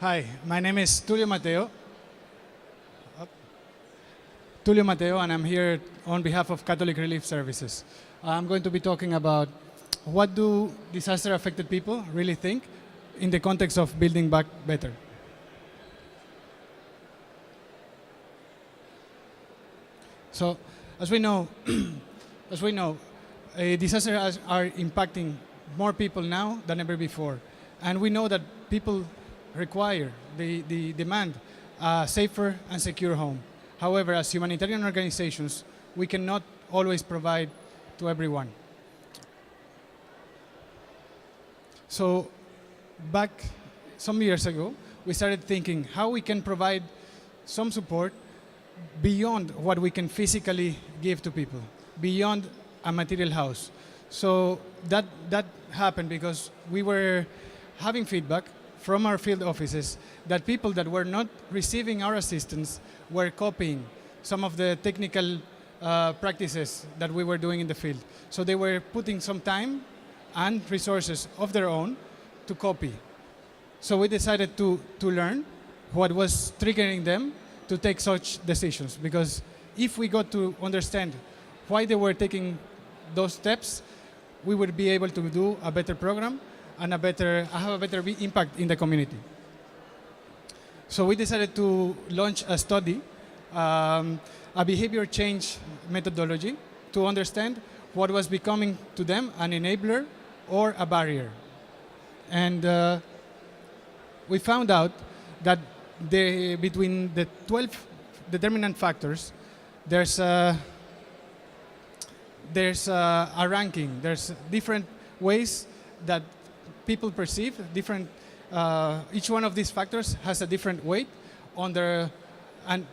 Hi, my name is Tulio Mateo. Tulio Mateo, and I'm here on behalf of Catholic Relief Services. I'm going to be talking about what do disaster-affected people really think in the context of building back better. So, as we know, disasters are impacting more people now than ever before, and we know that people require, they demand a safer and secure home. However, as humanitarian organizations, we cannot always provide to everyone. So, back some years ago, we started thinking how we can provide some support beyond what we can physically give to people, beyond a material house. So that happened because we were having feedback from our field offices that people that were not receiving our assistance were copying some of the technical practices that we were doing in the field. So they were putting some time and resources of their own to copy. So we decided to learn what was triggering them to take such decisions, because if we got to understand why they were taking those steps, we would be able to do a better program and have a better impact in the community. So we decided to launch a study, a behavior change methodology, to understand what was becoming to them an enabler or a barrier. And we found out that between the 12 determinant factors, there's a ranking. There's different ways that people perceive different. Each one of these factors has a different weight on their, and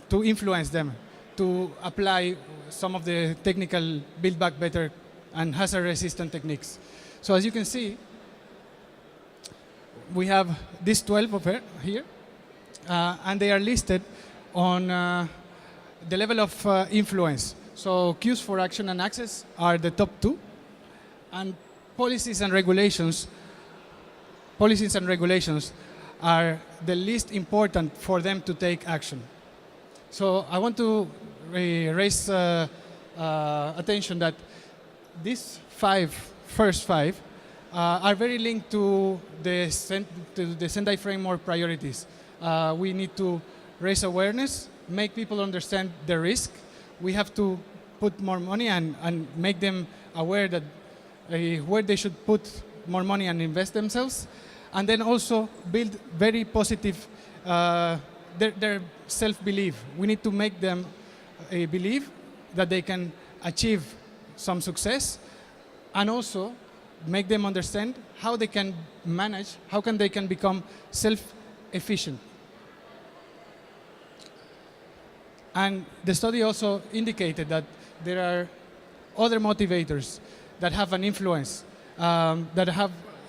to influence them to apply some of the technical build back better and hazard-resistant techniques. So as you can see, we have these 12 over here, and they are listed on the level of influence. So cues for action and access are the top two, and policies and regulations are the least important for them to take action. So I want to raise attention that these first five are very linked to the Sendai framework priorities. We need to raise awareness, make people understand the risk. We have to put more money and make them aware that where they should put more money and invest themselves. And then also build very positive, their self-belief. We need to make them believe that they can achieve some success, and also make them understand how they can manage, they can become self-efficient. And the study also indicated that there are other motivators that have an influence,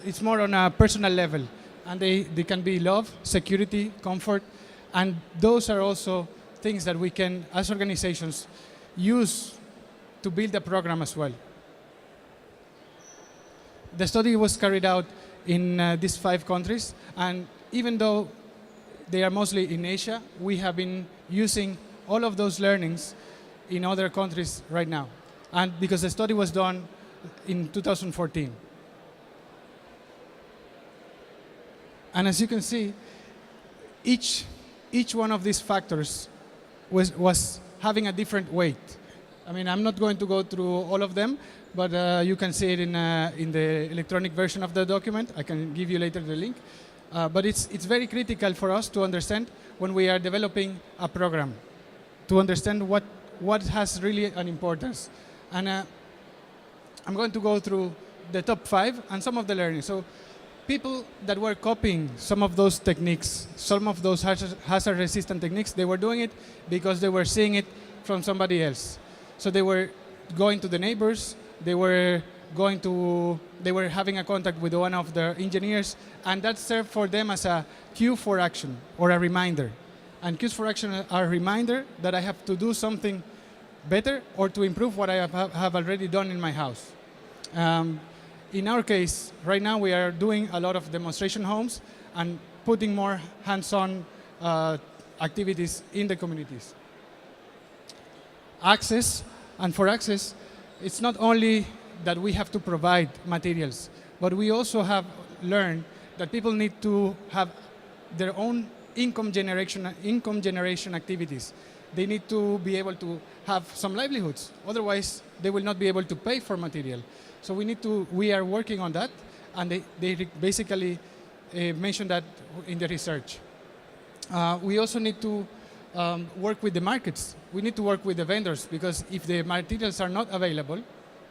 it's more on a personal level, and they can be love, security, comfort, and those are also things that we can, as organizations, use to build a program as well. The study was carried out in these 5 countries, and even though they are mostly in Asia, we have been using all of those learnings in other countries right now, and because the study was done in 2014. And as you can see, each one of these factors was having a different weight. I mean, I'm not going to go through all of them, but you can see it in the electronic version of the document. I can give you later the link. But it's very critical for us to understand when we are developing a program, to understand what has really an importance. And I'm going to go through the top 5 and some of the learning. So people that were copying some of those techniques, some of those hazard-resistant techniques, they were doing it because they were seeing it from somebody else. So they were going to the neighbors, they were having a contact with one of the engineers, and that served for them as a cue for action or a reminder. And cues for action are a reminder that I have to do something better or to improve what I have already done in my house. In our case, right now we are doing a lot of demonstration homes, and putting more hands-on activities in the communities. Access, and for access, it's not only that we have to provide materials, but we also have learned that people need to have their own income generation activities. They need to be able to have some livelihoods. Otherwise, they will not be able to pay for material. So we are working on that, and they basically mentioned that in the research. We also need to work with the markets. We need to work with the vendors, because if the materials are not available,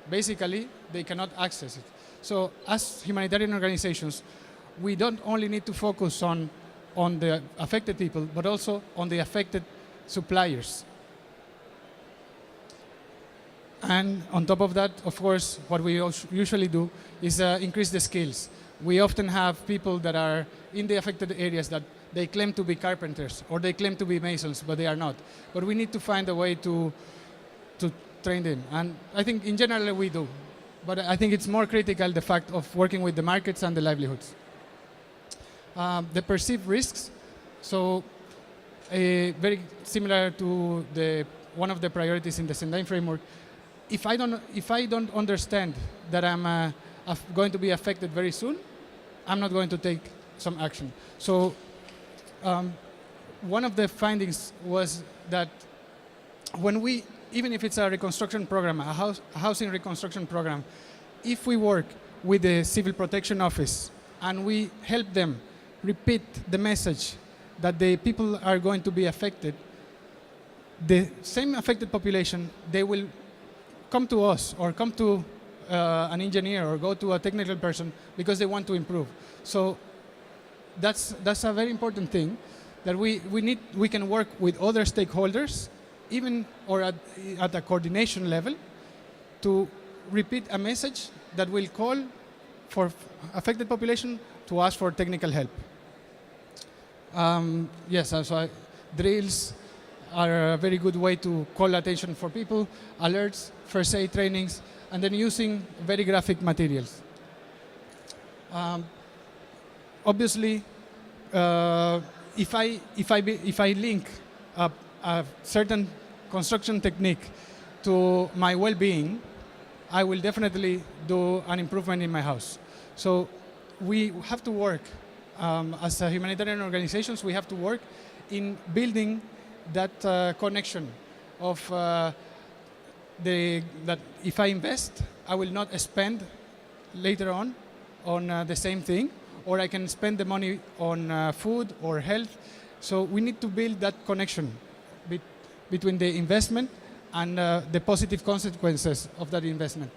basically they cannot access it. So as humanitarian organizations, we don't only need to focus on the affected people, but also on the affected suppliers. And on top of that, of course, what we usually do is increase the skills. We often have people that are in the affected areas that they claim to be carpenters or they claim to be masons, but they are not. But we need to find a way to train them. And I think in general we do. But I think it's more critical, the fact of working with the markets and the livelihoods. The perceived risks. So very similar to one of the priorities in the Sendai framework. If I don't understand that I'm going to be affected very soon, I'm not going to take some action. So one of the findings was that even if it's a reconstruction program, a housing reconstruction program, if we work with the Civil Protection Office and we help them repeat the message that the people are going to be affected, the same affected population, they will come to us or come to an engineer or go to a technical person because they want to improve. So that's a very important thing, that we can work with other stakeholders, even or at a coordination level, to repeat a message that will call for affected population to ask for technical help. Yes, so drills are a very good way to call attention for people, alerts, first aid trainings, and then using very graphic materials. Obviously, if I link a certain construction technique to my well-being, I will definitely do an improvement in my house. So we have to work, as a humanitarian organizations, we have to work in building that connection of that if I invest, I will not spend later on the same thing, or I can spend the money on food or health. So we need to build that connection between the investment and the positive consequences of that investment.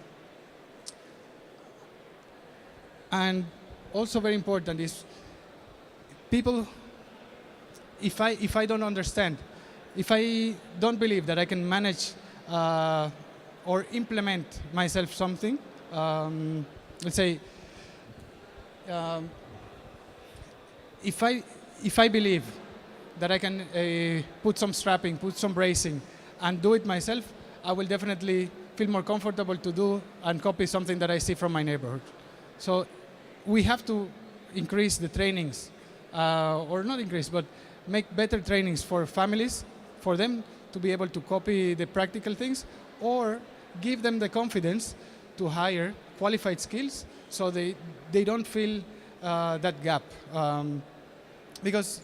And also very important is people, if I don't understand, if I don't believe that I can manage or implement myself something, let's say, if I believe that I can put some strapping, put some bracing, and do it myself, I will definitely feel more comfortable to do and copy something that I see from my neighborhood. So we have to increase the trainings, or not increase, but make better trainings for families, for them to be able to copy the practical things, or give them the confidence to hire qualified skills so they don't feel that gap. Because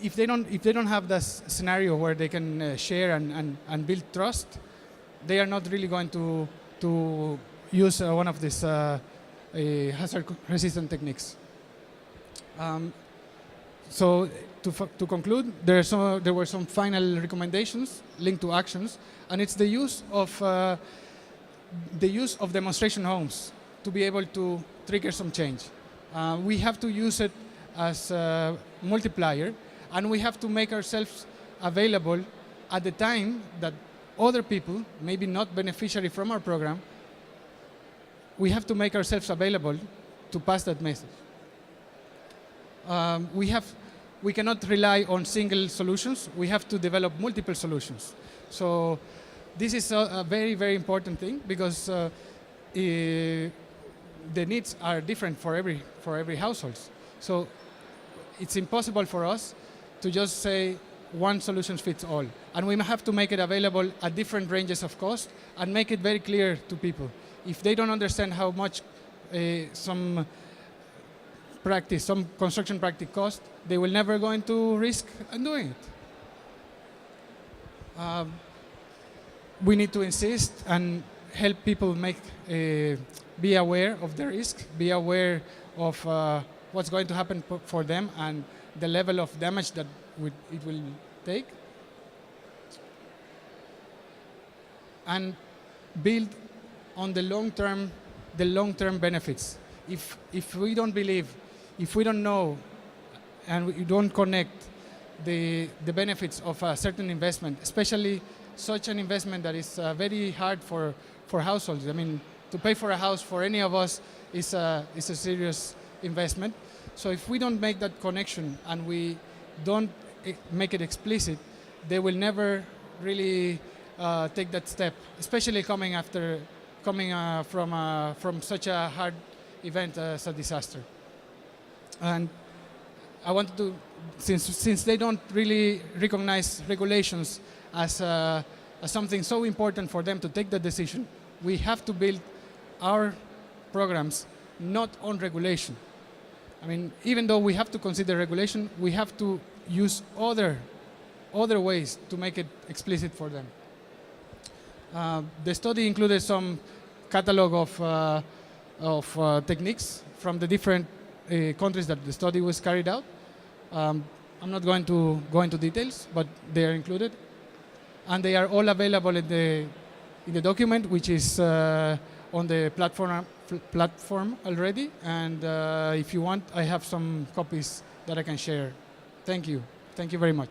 if they don't have this scenario where they can share and build trust, they are not really going to use one of these hazard-resistant techniques. So to conclude, there were some final recommendations linked to actions, and it's the use of demonstration homes to be able to trigger some change. We have to use it as a multiplier, and we have to make ourselves available at the time that other people, maybe not beneficiary from our program, we have to make ourselves available to pass that message. We cannot rely on single solutions. We have to develop multiple solutions. So this is a very, very important thing, because the needs are different for every household. So it's impossible for us to just say one solution fits all. And we have to make it available at different ranges of cost and make it very clear to people. If they don't understand how much some construction practice cost, they will never go into risk and doing it. We need to insist and help people be aware of the risk, be aware of what's going to happen for them and the level of damage that it will take. And build on the long-term benefits. If we don't believe, if we don't know, and we don't connect the benefits of a certain investment, especially such an investment that is very hard for households. I mean, to pay for a house for any of us is a serious investment. So if we don't make that connection and we don't make it explicit, they will never really take that step, especially coming from such a hard event as a disaster. And I wanted to, since they don't really recognize regulations as something so important for them to take the decision, we have to build our programs not on regulation. I mean, even though we have to consider regulation, we have to use other ways to make it explicit for them. The study included some catalog of techniques from the different countries that the study was carried out. I'm not going to go into details, but they are included. And they are all available in the document, which is on the platform already. And if you want, I have some copies that I can share. Thank you. Thank you very much.